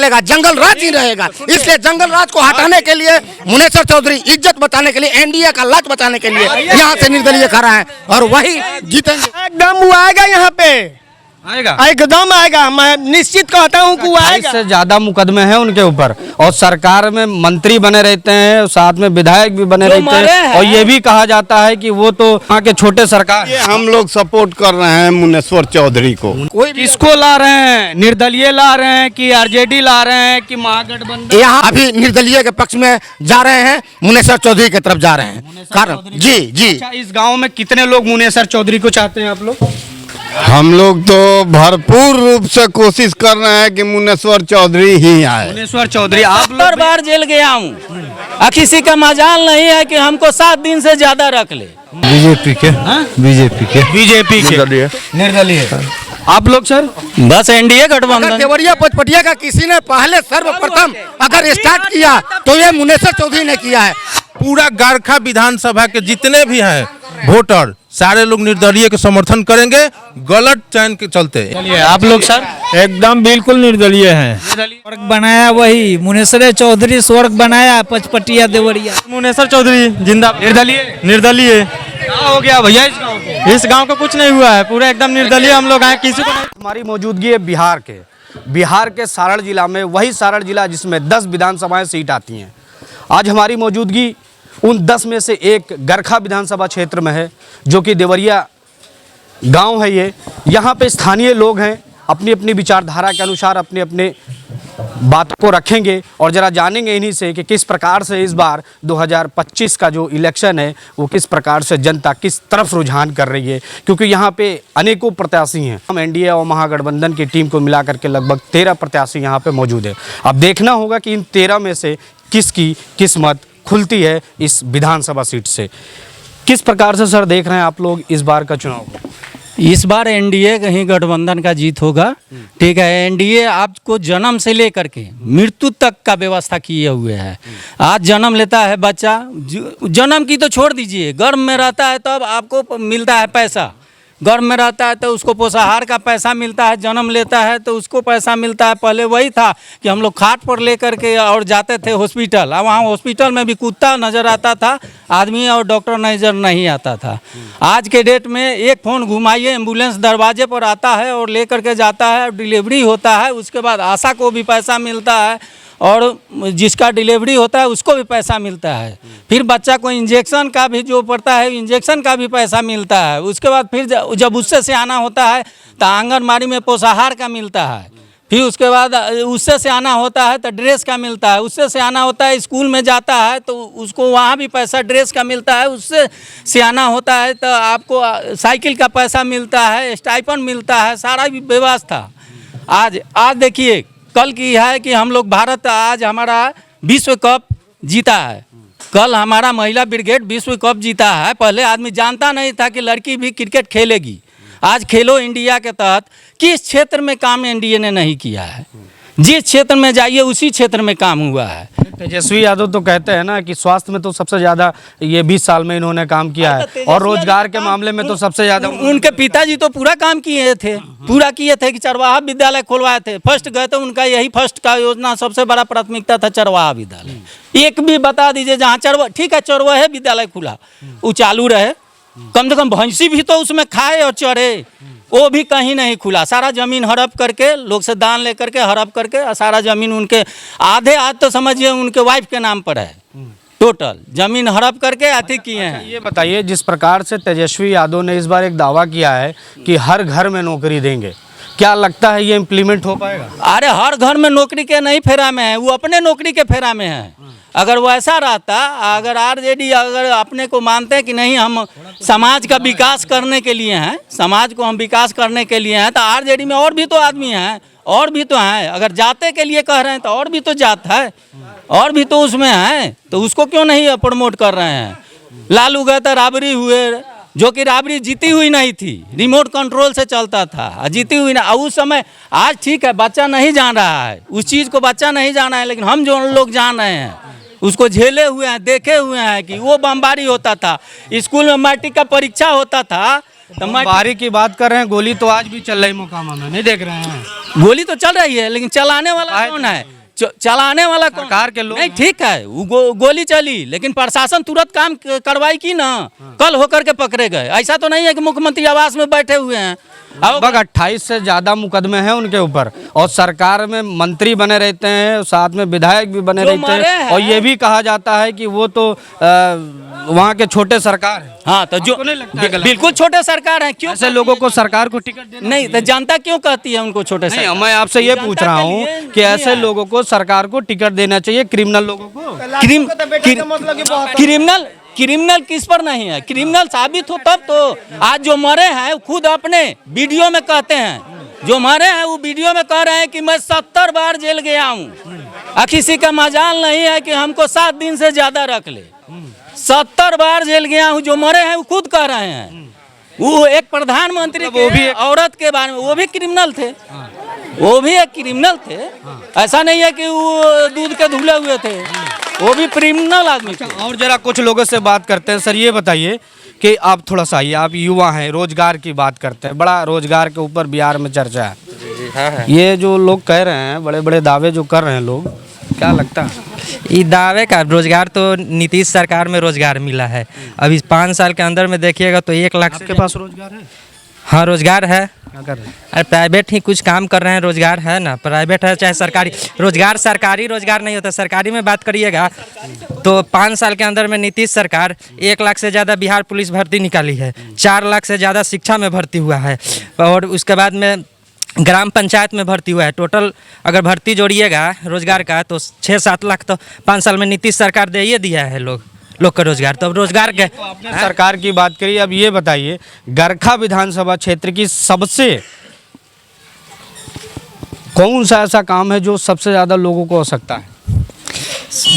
चलेगा, जंगल राज ही रहेगा। इसलिए जंगल राज को हटाने के लिए मुनेसर चौधरी, इज्जत बचाने के लिए, एनडीए का लाज बचाने के लिए यहाँ से निर्दलीय खड़ा है और वही जीतेंगे। एकदम वो आएगा, यहाँ पे आएगा, एकदम आएगा। मैं निश्चित कहता हूँ कि वो आएगा। से ज्यादा मुकदमे हैं उनके ऊपर और सरकार में मंत्री बने रहते हैं, साथ में विधायक भी बने रहते हैं और ये भी कहा जाता है कि वो तो वहाँ के छोटे सरकार। ये हम लोग सपोर्ट कर रहे हैं मुनेश्वर चौधरी को। कोई किसको ला रहे हैं? निर्दलीय ला रहे हैं कि आरजेडी ला रहे हैं कि महागठबंधन? यहाँ अभी निर्दलीय के पक्ष में जा रहे हैं, मुनेसर चौधरी की तरफ जा रहे हैं। कारण जी जी। अच्छा, इस गाँव में कितने लोग मुनेसर चौधरी को चाहते हैं आप लोग? हम लोग तो भरपूर रूप से कोशिश कर रहे हैं कि मुनेश्वर चौधरी ही आए। मुनेश्वर चौधरी, आप लोग 70 बार जेल गया हूँ, किसी का मजाल नहीं है कि हमको 7 दिन से ज्यादा रख ले। बीजेपी के बीजेपी के निर्दलीय। आप लोग सर? बस एनडीए गठबंधन। देवरिया पचपटिया का किसी ने पहले सर्वप्रथम अगर स्टार्ट किया तो ये मुनेसर चौधरी ने किया है। पूरा गारखा विधानसभा के जितने भी हैं वोटर सारे लोग निर्दलीय के समर्थन करेंगे, गलत चयन के चलते। चलिए, आप लोग सर? एकदम बिल्कुल निर्दलीय हैं। स्वर्ग बनाया वही मुनेसर चौधरी, स्वर्ग बनाया पचपटिया देवरिया। मुनेसर चौधरी जिंदाबाद। निर्दलीय क्या हो गया भैया इस गाँव को? इस गांव का कुछ नहीं हुआ है, पूरा एकदम निर्दलीय हम लोग आए, किसी को नहीं। हमारी मौजूदगी है बिहार के सारण जिला में, वही सारण जिला जिसमें 10 विधानसभाएं सीट आती हैं। आज हमारी मौजूदगी उन 10 में से एक गरखा विधानसभा क्षेत्र में है, जो कि देवरिया गांव है। ये यहाँ पे स्थानीय लोग हैं, अपनी अपनी विचारधारा के अनुसार अपने अपने बात को रखेंगे और ज़रा जानेंगे इन्हीं से कि किस प्रकार से इस बार 2025 का जो इलेक्शन है वो किस प्रकार से जनता किस तरफ रुझान कर रही है, क्योंकि यहाँ पे अनेकों प्रत्याशी हैं। हम एनडीए और महागठबंधन की टीम को मिला करके लगभग 13 प्रत्याशी यहाँ पे मौजूद है। अब देखना होगा कि इन 13 में से किसकी किस्मत खुलती है इस विधानसभा सीट से। किस प्रकार से सर देख रहे हैं आप लोग इस बार का चुनाव? इस बार एनडीए कहीं गठबंधन का जीत होगा। ठीक है, एनडीए आपको जन्म से लेकर के मृत्यु तक का व्यवस्था किए हुए है। आज जन्म लेता है बच्चा, जन्म की तो छोड़ दीजिए, गर्भ में रहता है तब आपको मिलता है पैसा, गर्भ में रहता है तो उसको पोषाहार का पैसा मिलता है, जन्म लेता है तो उसको पैसा मिलता है। पहले वही था कि हम लोग खाट पर लेकर के और जाते थे हॉस्पिटल, और वहाँ हॉस्पिटल में भी कुत्ता नज़र आता था, आदमी और डॉक्टर नज़र नहीं आता था। आज के डेट में एक फ़ोन घुमाइए, एम्बुलेंस दरवाजे पर आता है और लेकर के जाता है, डिलीवरी होता है। उसके बाद आशा को भी पैसा मिलता है और जिसका डिलीवरी होता है उसको भी पैसा मिलता है। फिर बच्चा को इंजेक्शन का भी जो पड़ता है, इंजेक्शन का भी पैसा मिलता है। उसके बाद फिर जब उससे सियाना होता है तो आंगनबाड़ी में पोषाहार का मिलता है। फिर उसके बाद उससे सियाना होता है तो ड्रेस का मिलता है। उससे सियाना होता है स्कूल में जाता है तो उसको वहाँ भी पैसा ड्रेस का मिलता है। उससे सियाना होता है तो आपको साइकिल का पैसा मिलता है, स्टाइपेंड मिलता है, सारा भी व्यवस्था। आज देखिए कल की है कि हम लोग भारत आज हमारा विश्व कप जीता है। कल हमारा महिला ब्रिगेड विश्व कप जीता है। पहले आदमी जानता नहीं था कि लड़की भी क्रिकेट खेलेगी। आज खेलो इंडिया के तहत किस क्षेत्र में काम एनडीए ने नहीं किया है? जिस क्षेत्र में जाइए उसी क्षेत्र में काम हुआ है। तेजस्वी यादव तो कहते हैं ना कि स्वास्थ्य में तो सबसे ज़्यादा ये 20 साल में इन्होंने काम किया है और रोजगार के मामले में तो सबसे ज़्यादा उनके पिताजी तो पूरा काम किए थे, पूरा किए थे कि चरवाहा विद्यालय खुलवाए थे। फर्स्ट गए थे, उनका यही फर्स्ट का योजना सबसे बड़ा प्राथमिकता था चरवाहा विद्यालय। एक भी बता दीजिए जहाँ ठीक है चरवाहे विद्यालय खुला वो चालू रहे, कम से कम भैंसी भी तो उसमें खाए और चरे, वो भी कहीं नहीं खुला। सारा ज़मीन हड़प करके लोग से दान लेकर के हड़प करके सारा ज़मीन उनके आधे आज तो समझिए उनके वाइफ के नाम पर है। टोटल ज़मीन हड़प करके अति किए हैं। ये बताइए, जिस प्रकार से तेजस्वी यादव ने इस बार एक दावा किया है कि हर घर में नौकरी देंगे, क्या लगता है ये इम्प्लीमेंट हो पाएगा? अरे हर घर में नौकरी के नहीं फेरा में है, वो अपने नौकरी के फेरा में है। अगर वैसा रहता, अगर आरजेडी अगर अपने को मानते हैं कि नहीं हम समाज का विकास करने के लिए हैं, समाज को हम विकास करने के लिए हैं, तो आरजेडी में और भी तो आदमी हैं, और भी तो हैं। अगर जाते के लिए कह रहे हैं तो और भी तो जात है, और भी तो उसमें हैं, तो उसको क्यों नहीं प्रमोट कर रहे हैं? लालू गए तो राबरी हुए, जो कि राबरी जीती हुई नहीं थी, रिमोट कंट्रोल से चलता था, जीती हुई ना। उस समय आज ठीक है बच्चा नहीं जान रहा है, उस चीज़ को बच्चा नहीं जाना है, लेकिन हम जो लोग जान रहे हैं उसको झेले हुए हैं, देखे हुए हैं कि वो बमबारी होता था, स्कूल में मैट्रिक का परीक्षा होता था। तो बमबारी की बात कर रहे हैं, गोली तो आज भी चल रही मोकामा में, नहीं देख रहे हैं? गोली तो चल रही है लेकिन चलाने वाला कौन है? चलाने वाला कौन? सरकार के लोग नहीं, हैं। ठीक है, वो गोली चली, लेकिन प्रशासन तुरंत काम करवाई की ना, कल होकर के पकड़े गए। ऐसा तो नहीं है कि मुख्यमंत्री आवास में बैठे हुए हैं। लगभग 28 से ज्यादा मुकदमे हैं उनके ऊपर, और सरकार में मंत्री बने रहते हैं, साथ में विधायक भी बने जो रहते मरे हैं, हैं। और ये भी कहा जाता है कि वो तो वहाँ के छोटे सरकार हैं। हाँ, तो जो आपको नहीं लगता है गलत? बिल्कुल छोटे सरकार हैं। क्यों ऐसे लोगों को सरकार को टिकट देना नहीं, तो जनता क्यों कहती है उनको छोटे नहीं, सरकार? मैं आपसे ये जनता पूछ रहा के हूँ लिए कि नहीं ऐसे है। लोगों को सरकार को टिकट देना चाहिए, क्रिमिनल लोगों को। क्रिमिनल किस पर नहीं है? क्रिमिनल साबित हो तब तो। आज जो मरे हैं खुद अपने वीडियो में कहते हैं, जो मरे हैं वो वीडियो में कह रहे हैं कि मैं 70 बार जेल गया हूँ। किसी का मजाल नहीं है कि हमको 7 दिन से ज्यादा रख ले। 70 बार जेल गया हूँ। जो मरे हैं वो खुद कह रहे हैं। वो एक प्रधानमंत्री मतलब वो भी के एक औरत के बारे में, वो भी क्रिमिनल थे। वो भी एक क्रिमिनल थे। ऐसा नहीं है कि वो दूध के धुले हुए थे, वो भी क्रिमिनल आदमी थे। और जरा कुछ लोगों से बात करते हैं। सर ये बताइए कि आप थोड़ा सा आइए, आप युवा हैं, रोजगार की बात करते हैं, बड़ा रोजगार के ऊपर बिहार में चर्चा है। ये जो लोग कह रहे हैं, बड़े बड़े दावे जो कर रहे हैं लोग, क्या लगता है? ये दावे का रोजगार तो नीतीश सरकार में रोजगार मिला है। अभी 5 साल के अंदर में देखिएगा तो 1 लाख आपके पास रोजगार है? हाँ, रोजगार है। क्या कर रहे हैं? अरे प्राइवेट ही कुछ काम कर रहे हैं, रोजगार है ना। प्राइवेट है चाहे सरकारी, रोजगार सरकारी रोजगार नहीं होता। सरकारी में बात करिएगा तो 5 साल के अंदर में नीतीश सरकार 1 लाख से ज़्यादा बिहार पुलिस भर्ती निकाली है, 4 लाख से ज़्यादा शिक्षा में भर्ती हुआ है, और उसके बाद में ग्राम पंचायत में भर्ती हुआ है। टोटल अगर भर्ती जोड़िएगा रोजगार का तो 6-7 लाख तो 5 साल में नीतीश सरकार दे ही दिया है लोग का रोजगार। तो अब रोजगार के आपने सरकार की बात करी, अब ये बताइए गरखा विधानसभा क्षेत्र की सबसे कौन सा ऐसा काम है जो सबसे ज़्यादा लोगों को आवश्यकता है?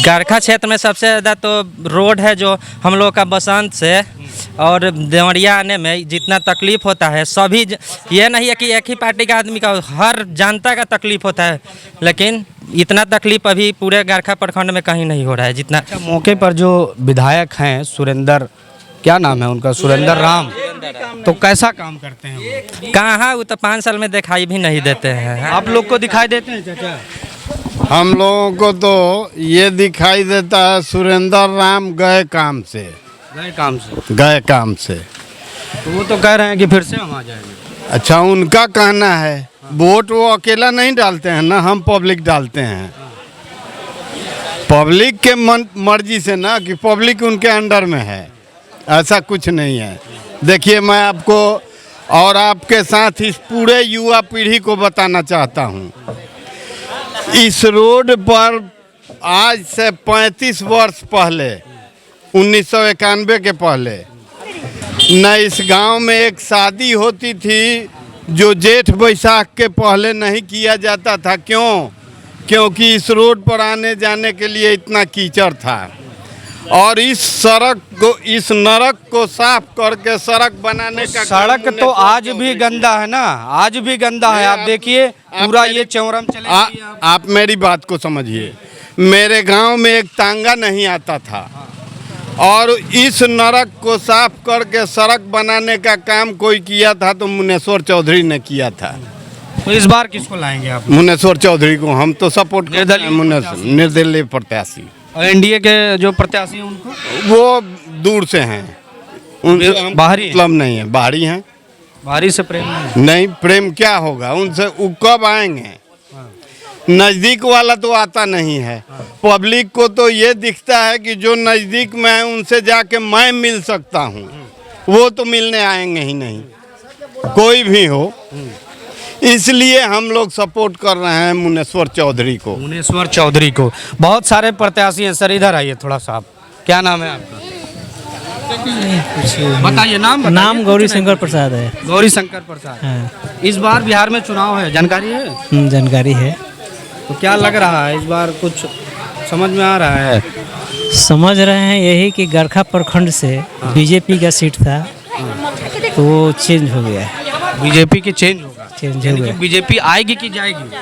गरखा क्षेत्र में सबसे ज़्यादा तो रोड है, जो हम लोग का बसंत से और देवरिया आने में जितना तकलीफ होता है, सभी ये नहीं है कि एक ही पार्टी का आदमी का, हर जनता का तकलीफ होता है, लेकिन इतना तकलीफ अभी पूरे गरखा प्रखंड में कहीं नहीं हो रहा है जितना। अच्छा, मौके पर जो विधायक हैं सुरेंद्र, क्या नाम है उनका, सुरेंद्र राम, तो कैसा काम करते हैं वो? कहाँ, वो तो 5 साल में दिखाई भी नहीं देते हैं। आप लोग को दिखाई देते हैं चाचा? हम लोगों को तो ये दिखाई देता है सुरेंद्र राम गए काम से, गए काम से। गए काम से। तो वो तो कह रहे हैं कि फिर से हम आ जाएंगे। अच्छा, उनका कहना है। वोट वो अकेला नहीं डालते हैं ना, हम पब्लिक डालते हैं। पब्लिक के मर्जी से ना, कि पब्लिक उनके अंडर में है, ऐसा कुछ नहीं है। देखिए, मैं आपको और आपके साथ इस पूरे युवा पीढ़ी को बताना चाहता हूँ, इस रोड पर आज से 35 वर्ष पहले, 1991 के पहले, न इस गांव में एक शादी होती थी जो जेठ बैसाख के पहले नहीं किया जाता था। क्यों? क्योंकि इस रोड पर आने जाने के लिए इतना कीचड़ था। और इस सड़क को, इस नरक को साफ करके सड़क बनाने का सड़क तो आज भी गंदा है ना, आज भी गंदा है। आप देखिए पूरा ये चौरम चले। आप मेरी बात को समझिए। मेरे गांव में एक तांगा नहीं आता था, और इस नरक को साफ करके सड़क बनाने का काम कोई किया था तो मुनेश्वर चौधरी ने किया था। तो इस बार किसको लाएंगे आप? मुनेश्वर चौधरी को हम तो सपोर्ट करते हैं। निर्दलीय प्रत्याशी। और एनडीए के जो प्रत्याशी हैं उनको? वो दूर से हैं, उनसे हम बाहरी हैं? मतलब नहीं है, बाहरी हैं। बाहरी से प्रेम नहीं? नहीं, प्रेम क्या होगा उनसे, वो कब आएंगे? नज़दीक वाला तो आता नहीं है। पब्लिक को तो ये दिखता है कि जो नज़दीक में है उनसे जाके मैं मिल सकता हूँ, वो तो मिलने आएंगे ही नहीं, कोई भी हो। इसलिए हम लोग सपोर्ट कर रहे हैं मुनेश्वर चौधरी को। मुनेश्वर चौधरी को। बहुत सारे प्रत्याशी हैं सर, इधर आइए थोड़ा सा। आप क्या नाम है आपका? बताइए नाम। नाम गौरी शंकर प्रसाद है। गौरी शंकर प्रसाद। हाँ। इस बार बिहार में चुनाव है, जानकारी है? जानकारी है। तो क्या लग रहा है इस बार, कुछ समझ में आ रहा है? समझ रहे हैं यही कि गरखा प्रखंड से बीजेपी का सीट था तो वो चेंज हो गया है। बीजेपी की चेंज होगा? चेंज हो गया। बीजेपी आएगी कि जाएगी?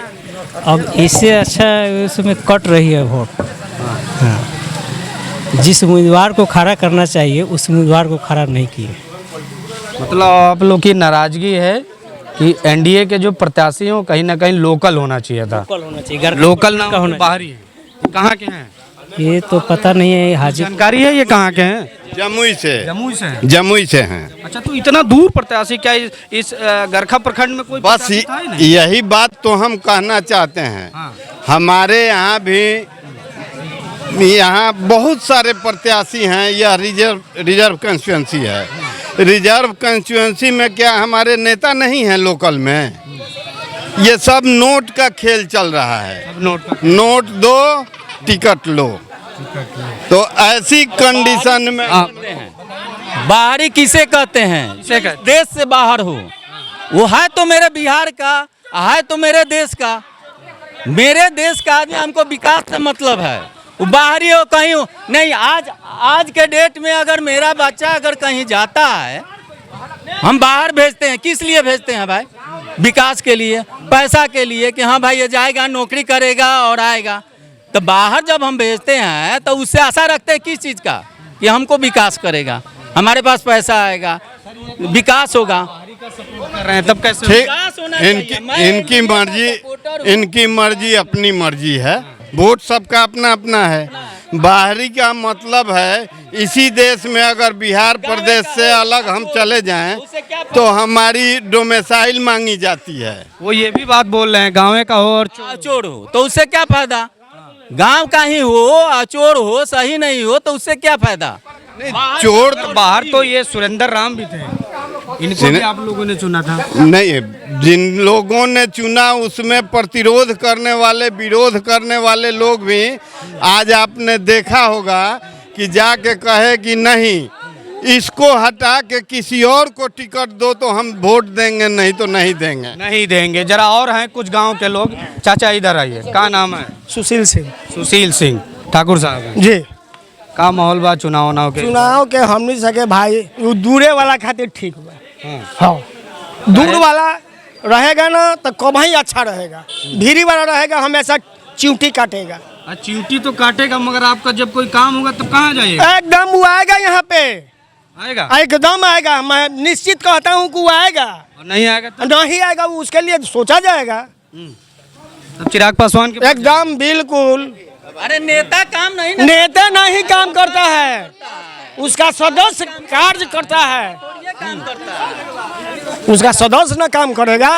अब इससे अच्छा उसमें कट रही है वोट। हाँ, जिस उम्मीदवार को खड़ा करना चाहिए उस उम्मीदवार को खड़ा नहीं किए। मतलब आप लोग की नाराजगी है कि एनडीए के जो प्रत्याशी हो कहीं ना कहीं लोकल होना चाहिए था। लोकल होना चाहिए, लोकल ना होना बाहरी है। कहाँ के हैं? ये तो पता नहीं है, हाजी जानकारी है ये कहाँ के हैं? जमुई से। जमुई से हैं। जमुई से हैं। अच्छा, तो इतना दूर प्रत्याशी क्या इस गरखा प्रखंड में कोई बस प्रत्याशी था ही नहीं? यही बात तो हम कहना चाहते हैं। हाँ। हमारे यहाँ भी यहाँ बहुत सारे प्रत्याशी हैं। यह रिजर्व कंस्टिट्यूंसी है। रिजर्व कंस्टिट्यूंसी में क्या हमारे नेता नहीं हैं लोकल में? ये सब नोट का खेल चल रहा है। नोट दो टिकट लो। तो ऐसी कंडीशन में बाहरी किसे कहते हैं? देश से बाहर हो, वो है तो मेरे बिहार का, है तो मेरे देश का। मेरे देश का आदमी, हमको विकास से मतलब है। वो बाहरी हो कहीं हो नहीं। आज के डेट में अगर मेरा बच्चा अगर कहीं जाता है, हम बाहर भेजते हैं। किस लिए भेजते हैं भाई? विकास के लिए, पैसा के लिए, कि हाँ भाई ये जाएगा नौकरी करेगा और आएगा। तो बाहर जब हम भेजते हैं तो उससे आशा रखते हैं किस चीज़ का? कि हमको विकास करेगा, हमारे पास पैसा आएगा, विकास होगा। कर रहे हैं तब कैसे? ठीक, इनकी मर्जी अपनी मर्जी है। वोट सबका अपना अपना है। बाहरी का मतलब है इसी देश में अगर बिहार प्रदेश से अलग हम चले जाएं तो हमारी डोमिसाइल मांगी जाती है। वो ये भी बात बोल रहे हैं गाँव का हो और चोर हो तो उससे क्या फायदा? गांव का ही हो, अचोर हो, सही नहीं हो तो उससे क्या फायदा? चोर तो बाहर तो ये सुरेंद्र राम भी थे, इनको भी आप लोगों ने चुना था। नहीं, जिन लोगों ने चुना उसमें प्रतिरोध करने वाले, विरोध करने वाले लोग भी आज आपने देखा होगा कि जाके कहे कि नहीं, इसको हटा के किसी और को टिकट दो तो हम वोट देंगे, नहीं तो नहीं देंगे। नहीं देंगे। जरा और हैं कुछ गांव के लोग। चाचा इधर आइए, क्या नाम है? सुशील सिंह। सुशील सिंह ठाकुर साहब जी। का माहौल बा चुनाव के? चुनाव के हम नहीं सके भाई, वो दूरे वाला खातिर ठीक हुआ। हाँ, दूर वाला रहेगा ना तो कम ही अच्छा रहेगा। भीरी वाला रहेगा हमेशा चिंटी काटेगा। चिंटी तो काटेगा, मगर आपका जब कोई काम होगा तब कहाँ जाइएगा? एकदम वो आएगा यहाँ पे, आएगा एकदम आएगा। मैं निश्चित कहता हूँ कि वो आएगा। और नहीं आएगा तो? नहीं आएगा, वो उसके लिए सोचा जाएगा। अब चिराग पासवान के एकदम बिल्कुल। अरे नेता काम नहीं, नेता नहीं काम करता है, उसका सदस्य कार्य करता है। उसका सदस्य ना काम करेगा।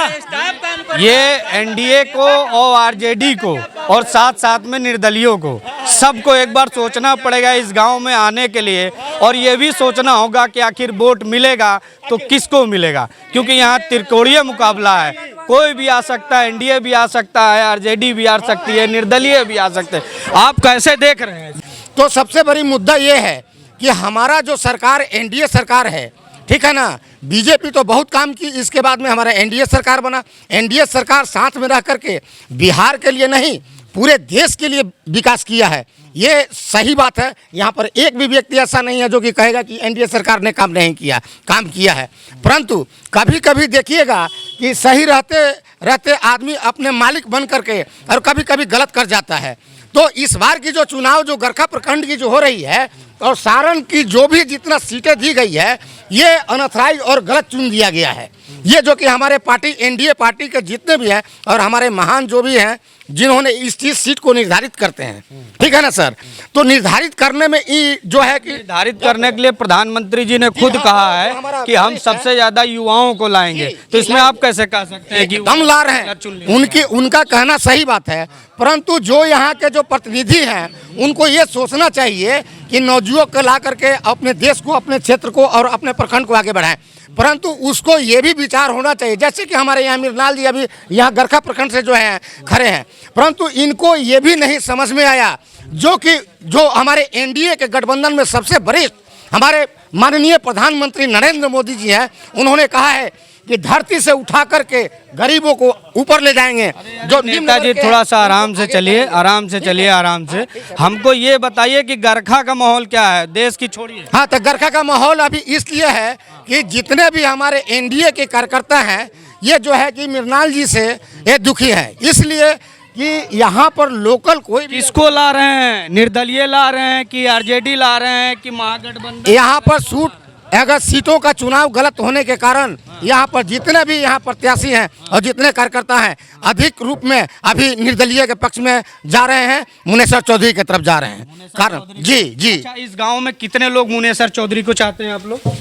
ये एनडीए को और आरजेडी को और साथ साथ में निर्दलियों को सबको एक बार सोचना पड़ेगा इस गांव में आने के लिए। और ये भी सोचना होगा कि आखिर वोट मिलेगा तो किसको मिलेगा, क्योंकि यहाँ त्रिकोणीय मुकाबला है। कोई भी आ सकता है, एनडीए भी आ सकता है, आरजेडी भी आ सकती है, निर्दलीय भी आ सकते हैं। आप कैसे देख रहे हैं? तो सबसे बड़ी मुद्दा ये है कि हमारा जो सरकार एनडीए सरकार है, ठीक है ना, बीजेपी तो बहुत काम की, इसके बाद में हमारा एनडीए सरकार बना। एनडीए सरकार साथ में रह करके बिहार के लिए नहीं पूरे देश के लिए विकास किया है। ये सही बात है। यहाँ पर एक भी व्यक्ति ऐसा नहीं है जो कि कहेगा कि एनडीए सरकार ने काम नहीं किया, काम किया है। परंतु कभी कभी देखिएगा कि सही रहते रहते आदमी अपने मालिक बन करके और कभी कभी गलत कर जाता है। तो इस बार की जो चुनाव जो गरखा प्रखंड की जो हो रही है और सारण की जो भी जितना सीटें दी गई है, ये अनऑथराइज और गलत चुन दिया गया है। ये जो कि हमारे पार्टी एनडीए पार्टी के जितने भी हैं और हमारे महान जो भी हैं जिन्होंने इस सीट को निर्धारित करते हैं, ठीक है ना सर, तो निर्धारित करने में जो है कि निर्धारित करने के लिए प्रधानमंत्री जी ने खुद कहा है कि हम सबसे ज्यादा युवाओं को लाएंगे। तो इसमें आप कैसे कह सकते हैं कि दम ला रहे हैं? उनका कहना सही बात है, परंतु जो यहाँ के जो प्रतिनिधि हैं उनको ये सोचना चाहिए कि नौजुवक को ला करके अपने देश को, अपने क्षेत्र को और अपने प्रखंड को आगे बढ़ाएं। परंतु उसको ये भी विचार होना चाहिए, जैसे कि हमारे यहाँ मृणाल जी अभी यहाँ गरखा प्रखंड से जो है खड़े हैं, परंतु इनको ये भी नहीं समझ में आया जो हमारे एनडीए के गठबंधन में सबसे वरिष्ठ हमारे माननीय प्रधानमंत्री नरेंद्र मोदी जी हैं। उन्होंने कहा है कि धरती से उठा करके गरीबों को ऊपर ले जाएंगे। जो नेताजी थोड़ा सा आराम से चलिए, आराम से चलिए, आराम से। हमको ये बताइए कि गरखा का माहौल क्या है, देश की छोड़िए। हाँ, तो गरखा का माहौल अभी इसलिए है कि जितने भी हमारे एनडीए के कार्यकर्ता हैं, ये जो है कि मृणाल जी से ये दुखी है, इसलिए कि यहाँ पर लोकल कोई किसको ला रहे हैं? निर्दलीय ला रहे हैं कि आरजेडी ला रहे हैं कि महागठबंधन? यहाँ पर सूट अगर सीटों का चुनाव गलत होने के कारण यहाँ पर जितने भी यहाँ प्रत्याशी हैं और जितने कार्यकर्ता हैं अधिक रूप में अभी निर्दलीय के पक्ष में जा रहे हैं, मुनेसर चौधरी की तरफ जा रहे हैं। कारण जी जी। अच्छा, इस गांव में कितने लोग मुनेसर चौधरी को चाहते हैं आप लोग?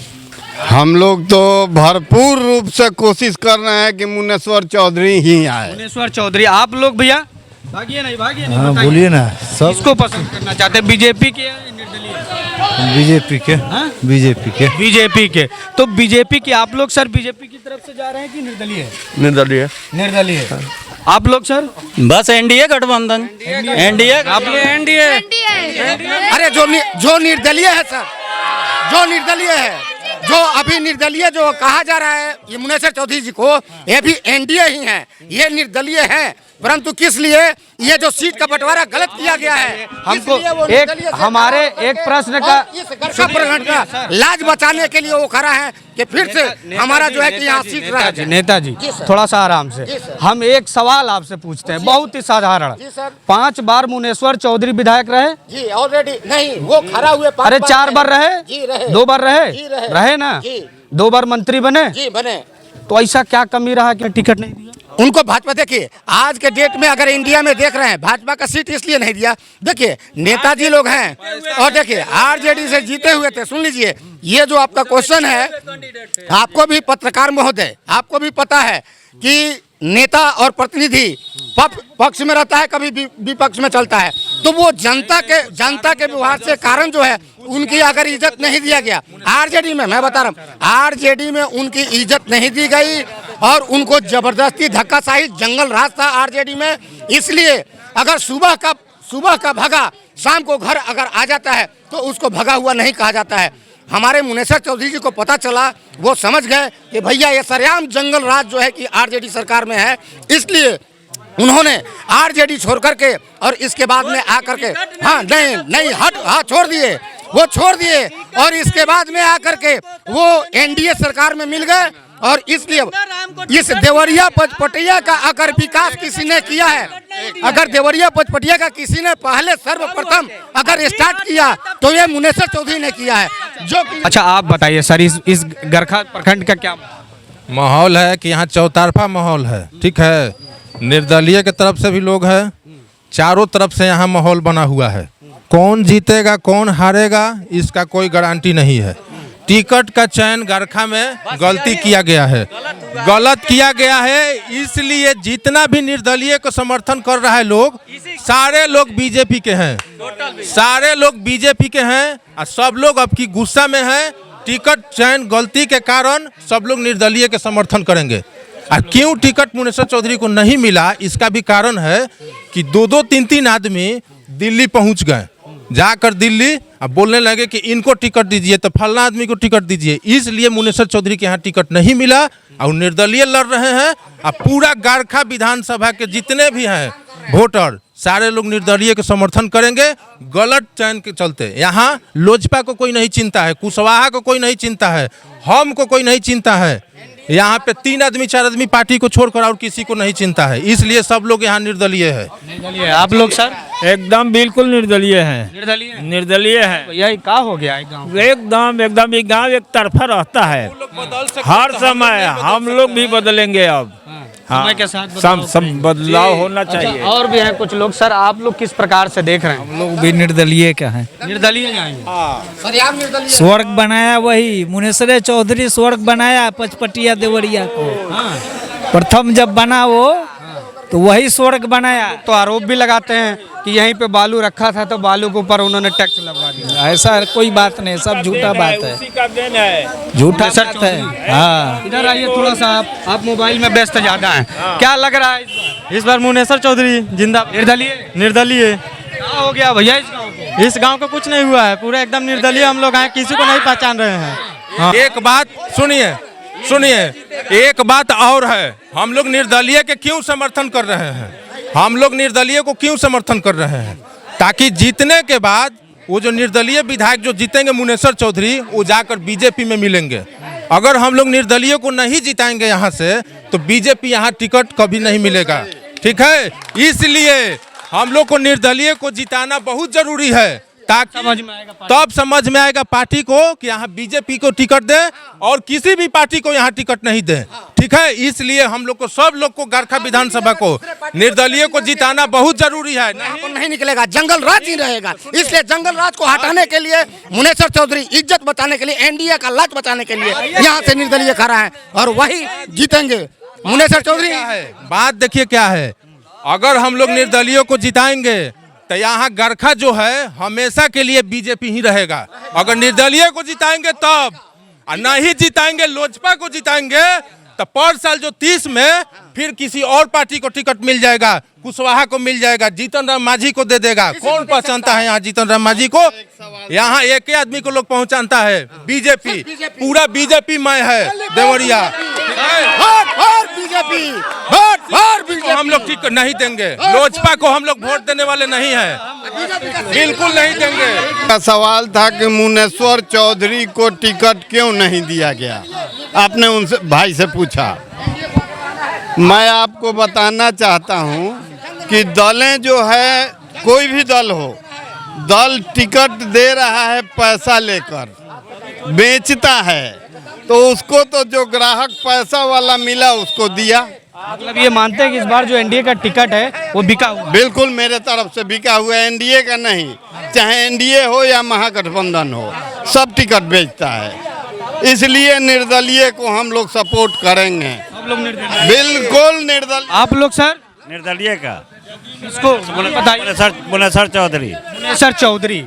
हम लोग तो भरपूर रूप से कोशिश कर रहे हैं कि मुनेश्वर चौधरी ही आए। मुनेश्वर चौधरी। आप लोग भैया भागिए नहीं हाँ बताइए। बोलिए ना। सब किसको पसंद करना चाहते हैं, बीजेपी के या निर्दलीय? बीजेपी के। बीजेपी के। बीजेपी के। तो बीजेपी के आप लोग सर बीजेपी की तरफ से जा रहे हैं कि निर्दलीय? निर्दलीय। निर्दलीय। आप लोग सर? बस एनडीए गठबंधन। एनडीए आप लोग एनडीए। अरे जो निर्दलीय है सर, जो निर्दलीय है, जो अभी निर्दलीय जो कहा जा रहा है ये मुनेसर चौधरी जी को, ये भी एनडीए ही हैं, ये निर्दलीय हैं, परंतु किस लिए ये जो सीट का बंटवारा गलत किया गया है, हमको इसलिए वो एक निर्दलीय से हमारे एक प्रश्न का और इस गरखा प्रखंड का लाज बचाने के लिए वो खड़ा है कि फिर से हमारा जो है कि यहाँ सीट रह जाए। नेताजी जी सर। थोड़ा सा आराम से, जी सर। हम एक सवाल आपसे पूछते हैं, बहुत ही साधारण। जी सर। 5 बार मुनेश्वर चौधरी विधायक रहे? जी ऑलरेडी नहीं, वो खड़ा हुए 5 अरे 4 बार रहे? जी रहे। 2 बार रहे? जी रहे। रहे ना? जी। 2 बार मंत्री बने? जी बने। तो ऐसा क्या कमी रहा कि टिकट नहीं दिया? उनको भाजपा, देखिए आज के डेट में अगर इंडिया में देख रहे हैं भाजपा का सीट इसलिए नहीं दिया, देखिए नेताजी लोग हैं और देखिए आरजेडी से जीते हुए थे। सुन लीजिए, ये जो आपका क्वेश्चन है, आपको भी पत्रकार महोदय, आपको भी पता है कि नेता और प्रतिनिधि पक्ष में रहता है, कभी विपक्ष में चलता है, तो वो जनता के व्यवहार से कारण जो है उनकी अगर इज्जत नहीं दिया गया आरजेडी में, मैं बता रहा हूँ आरजेडी में उनकी इज्जत नहीं दी गई और उनको जबरदस्ती धक्काशाही जंगल राज था आरजेडी में। इसलिए अगर सुबह का भगा शाम को घर अगर आ जाता है तो उसको भगा हुआ नहीं कहा जाता है। हमारे मुनेसर चौधरी जी को पता चला, वो समझ गए कि भैया ये सरेआम जंगल राज जो है कि आरजेडी सरकार में है, इसलिए उन्होंने आरजेडी छोड़ करके और इसके बाद में आकर के छोड़ दिए, वो छोड़ दिए और इसके बाद में आकर के वो एनडीए सरकार में मिल गए। और इसलिए इस देवरिया पचपटिया का अगर विकास किसी ने किया है, अगर देवरिया पचपटिया का किसी ने पहले सर्वप्रथम अगर स्टार्ट किया तो ये मुनेसर चौधरी ने किया है, जो कि अच्छा आप बताइए सर, इस गरखा प्रखंड का क्या माहौल है कि यहाँ चौतरफा माहौल है, ठीक है। निर्दलीय के तरफ से भी लोग हैं, चारों तरफ से यहाँ माहौल बना हुआ है। कौन जीतेगा कौन हारेगा इसका कोई गारंटी नहीं है। टिकट का चयन गरखा में गलती किया गया है, गलत किया गया है, इसलिए जितना भी निर्दलीय को समर्थन कर रहा है लोग, सारे लोग बीजेपी के हैं, सारे लोग बीजेपी के हैं और सब लोग अब की गुस्सा में हैं। टिकट चयन गलती के कारण सब लोग निर्दलीय के समर्थन करेंगे। और क्यों टिकट मुनेसर चौधरी को नहीं मिला, इसका भी कारण है कि 2-2, 3-3 आदमी दिल्ली पहुंच गए, जाकर दिल्ली अब बोलने लगे कि इनको टिकट दीजिए तो फलना आदमी को टिकट दीजिए, इसलिए मुनेसर चौधरी के यहाँ टिकट नहीं मिला और निर्दलीय लड़ रहे हैं। अब पूरा गरखा विधानसभा के जितने भी हैं वोटर सारे लोग निर्दलीय के समर्थन करेंगे, गलत चयन के चलते। यहाँ लोजपा को कोई नहीं चिंता है, कुशवाहा को कोई नहीं चिंता है, हम को कोई नहीं चिंता है, यहाँ पे 3 आदमी 4 आदमी पार्टी को छोड़कर और किसी को नहीं चिंता है, इसलिए सब लोग यहाँ निर्दलीय है। निर्दलीय आप लोग सर? एकदम बिल्कुल निर्दलीय हैं। निर्दलीय है। यही का हो गया गाँव? एकदम ये गाँव एक तरफा रहता है हर समय। हम लोग भी बदलेंगे अब, समय के साथ सब बदलाव होना चाहिए। और भी हैं कुछ लोग सर, आप लोग किस प्रकार से देख रहे हैं? हम लोग भी निर्दलीय का है। निर्दलीय स्वर्ग बनाया वही मुनेसर चौधरी, स्वर्ग बनाया पचपटिया देवरिया को। प्रथम जब बना वो तो वही स्वर्ग बनाया। तो आरोप भी लगाते हैं कि यहीं पे बालू रखा था तो बालू के ऊपर उन्होंने टैक्स लगवा दिया। ऐसा कोई बात नहीं, सब झूठा बात है, उसी का देन है। झूठा बात है। हाँ इधर आइए थोड़ा सा, आप मोबाइल में व्यस्त ज्यादा हैं, क्या लग रहा है इस बार मुनेसर चौधरी जिंदा? निर्दलीय क्या हो गया भैया इस गांव का कुछ नहीं हुआ है, पूरा एकदम निर्दलीय हम लोग हैं, किसी को नहीं पहचान रहे हैं। हाँ। एक बात सुनिए, एक बात और है, हम लोग निर्दलीय के क्यों समर्थन कर रहे हैं? हम लोग निर्दलीय को क्यों समर्थन कर रहे हैं? ताकि जीतने के बाद वो जो निर्दलीय विधायक जो जीतेंगे मुनेसर चौधरी, वो जाकर बीजेपी में मिलेंगे। अगर हम लोग निर्दलीय को नहीं जिताएंगे यहाँ से तो बीजेपी यहाँ टिकट कभी नहीं मिलेगा, ठीक है। इसलिए हम लोग को निर्दलीय को जिताना बहुत जरूरी है, ताकि समझ में आएगा तब समझ में आएगा पार्टी को कि यहाँ बीजेपी को टिकट दे और किसी भी पार्टी को यहाँ टिकट नहीं दे। ठीक है, इसलिए हम लोग को सब लोग को गरखा विधानसभा को निर्दलीय को जिताना बहुत जरूरी है। नहीं निकलेगा, जंगल राज ही रहेगा। इसलिए जंगल राज को हटाने के लिए मुनेश्वर चौधरी इज्जत बचाने के लिए, एनडीए का लाज बचाने के लिए यहाँ से निर्दलीय खड़ा है और वही जीतेंगे। मुनेश्वर चौधरी बात देखिए क्या है, अगर हम लोग निर्दलीय को जिताएंगे तो यहाँ गरखा जो है हमेशा के लिए बीजेपी ही रहेगा। अगर निर्दलीय को जिताएंगे तब, और नहीं जिताएंगे लोजपा को जिताएंगे तो पर साल जो 30 में फिर किसी और पार्टी को टिकट मिल जाएगा, कुशवाहा को मिल जाएगा, जीतन राम मांझी को दे देगा। कौन पहचानता है यहाँ जीतन राम मांझी को? यहाँ एक ही आदमी को लोग पहचानता है, बीजेपी। पूरा बीजेपी में है देवरिया। बीजेपी हम लोग टिकट नहीं देंगे, लोजपा को हम लोग वोट देने वाले नहीं है, बिल्कुल नहीं देंगे। का सवाल था कि मुनेश्वर चौधरी को टिकट क्यों नहीं दिया गया, आपने उनसे भाई से पूछा। मैं आपको बताना चाहता हूं कि दलें जो है, कोई भी दल हो, दल टिकट दे रहा है पैसा लेकर, बेचता है, तो उसको तो जो ग्राहक पैसा वाला मिला उसको दिया। मतलब ये मानते हैं कि इस बार जो एनडीए का टिकट है वो बिका हुआ? बिल्कुल मेरे तरफ से बिका हुआ है, एनडीए का नहीं। चाहे एनडीए हो या महागठबंधन हो, सब टिकट बेचता है। इसलिए निर्दलीय को हम लोग सपोर्ट करेंगे। आप लोग निर्दलीय? बिल्कुल निर्दलीय। आप लोग सर? निर्दलीय का इसको बताइए। मुनेश्वर चौधरी। मुनेश्वर चौधरी।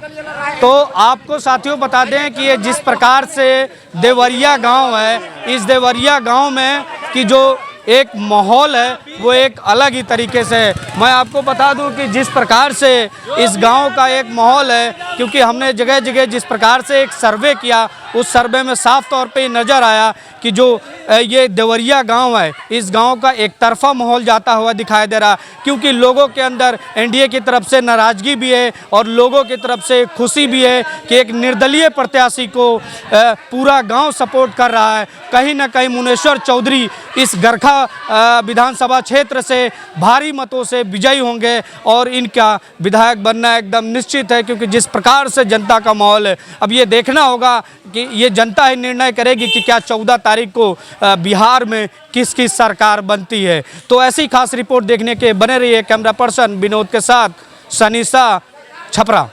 तो आपको साथियों बता दें कि ये जिस प्रकार से देवरिया गांव है, इस देवरिया गांव में कि जो एक माहौल है वो एक अलग ही तरीके से है। मैं आपको बता दूं कि जिस प्रकार से इस गांव का एक माहौल है, क्योंकि हमने जगह जगह जिस प्रकार से एक सर्वे किया, उस सर्वे में साफ तौर पे नज़र आया कि जो ये देवरिया गांव है, इस गांव का एक तरफा माहौल जाता हुआ दिखाई दे रहा, क्योंकि लोगों के अंदर एनडीए की तरफ से नाराज़गी भी है और लोगों की तरफ से खुशी भी है कि एक निर्दलीय प्रत्याशी को पूरा गांव सपोर्ट कर रहा है। कहीं ना कहीं मुनेश्वर चौधरी इस गरखा विधानसभा क्षेत्र से भारी मतों से विजयी होंगे और इनका विधायक बनना एकदम निश्चित है, क्योंकि जिस प्रकार से जनता का माहौल है। अब ये देखना होगा कि ये जनता ही निर्णय करेगी कि क्या 14 तारीख को बिहार में किसकी सरकार बनती है। तो ऐसी खास रिपोर्ट देखने के बने रहिए। कैमरा पर्सन विनोद के साथ सनीसा, छपरा।